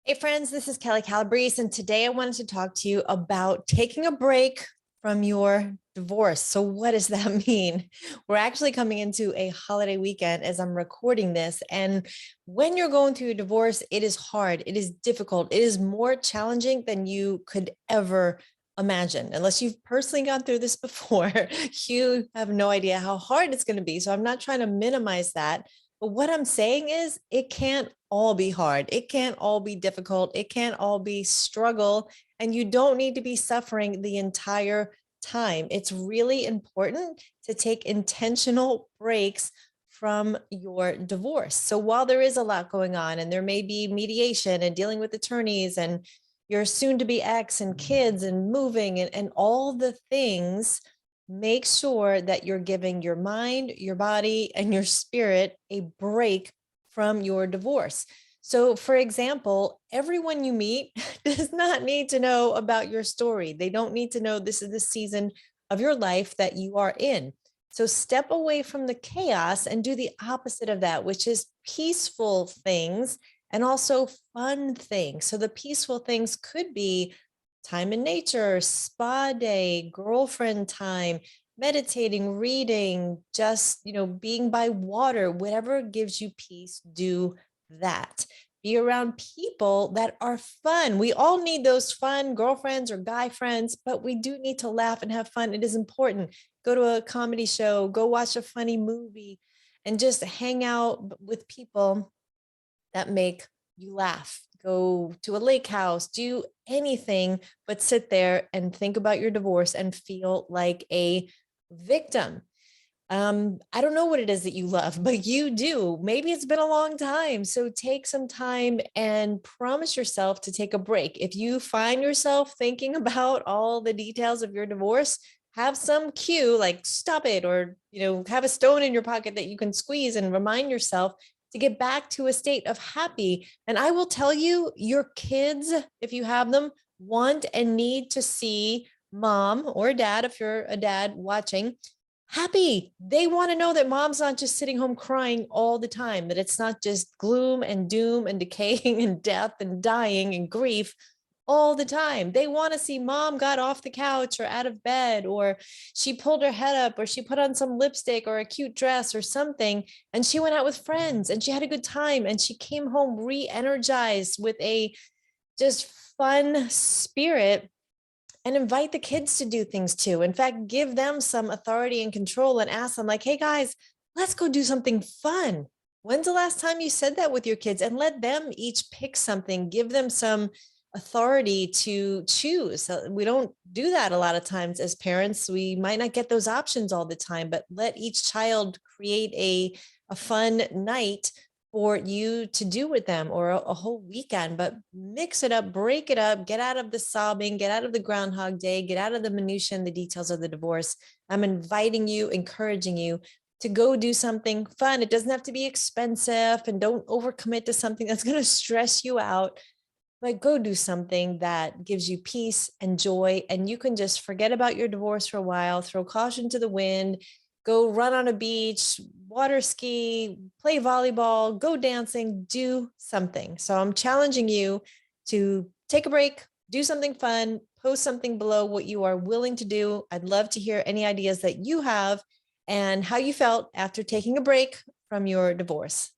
Hey friends, this is Kelly Calabrese, and today I wanted to talk to you about taking a break from your divorce. So, what does that mean? We're actually coming into a holiday weekend as I'm recording this. And when you're going through a divorce, it is hard, it is difficult, it is more challenging than you could ever imagine. Unless you've personally gone through this before, you have no idea how hard it's going to be. So, I'm not trying to minimize that. But what I'm saying is, it can't all be hard. It can't all be difficult. It can't all be struggle. And you don't need to be suffering the entire time. It's really important to take intentional breaks from your divorce. So while there is a lot going on and there may be mediation and dealing with attorneys and your soon to be ex and kids and moving and all the things, make sure that you're giving your mind, your body, and your spirit a break from your divorce. So, for example, everyone you meet does not need to know about your story. They don't need to know this is the season of your life that you are in. So, step away from the chaos and do the opposite of that, which is peaceful things and also fun things. So, the peaceful things could be time in nature, spa day, girlfriend time, meditating, reading, just, being by water, whatever gives you peace, do that. Be around people that are fun. We all need those fun girlfriends or guy friends, but we do need to laugh and have fun. It is important. Go to a comedy show, go watch a funny movie, and just hang out with people that make you laugh. Go to a lake house, do anything but sit there and think about your divorce and feel like a victim. I don't know what it is that you love, but you do. Maybe it's been a long time. So take some time and promise yourself to take a break. If you find yourself thinking about all the details of your divorce, have some cue like stop it, or have a stone in your pocket that you can squeeze and remind yourself to get back to a state of happy. And I will tell you, your kids, if you have them, want and need to see mom or dad, if you're a dad watching, happy. They want to know that mom's not just sitting home crying all the time, that it's not just gloom and doom and decaying and death and dying and grief all the time. They want to see mom got off the couch or out of bed, or she pulled her head up, or she put on some lipstick or a cute dress or something, and she went out with friends and she had a good time and she came home re-energized with a just fun spirit. And invite the kids to do things too. In fact, give them some authority and control and ask them, like, hey guys, let's go do something fun. When's the last time you said that with your kids? And let them each pick something, give them some authority to choose. So we don't do that a lot of times as parents. We might not get those options all the time, but let each child create a fun night for you to do with them, or a whole weekend. But mix it up, break it up, get out of the sobbing, get out of the Groundhog Day, get out of the minutia and the details of the divorce. I'm inviting you, encouraging you to go do something fun. It doesn't have to be expensive, and don't overcommit to something that's going to stress you out. But go do something that gives you peace and joy, and you can just forget about your divorce for a while, throw caution to the wind, go run on a beach, water ski, play volleyball, go dancing, do something. So I'm challenging you to take a break, do something fun, post something below what you are willing to do. I'd love to hear any ideas that you have and how you felt after taking a break from your divorce.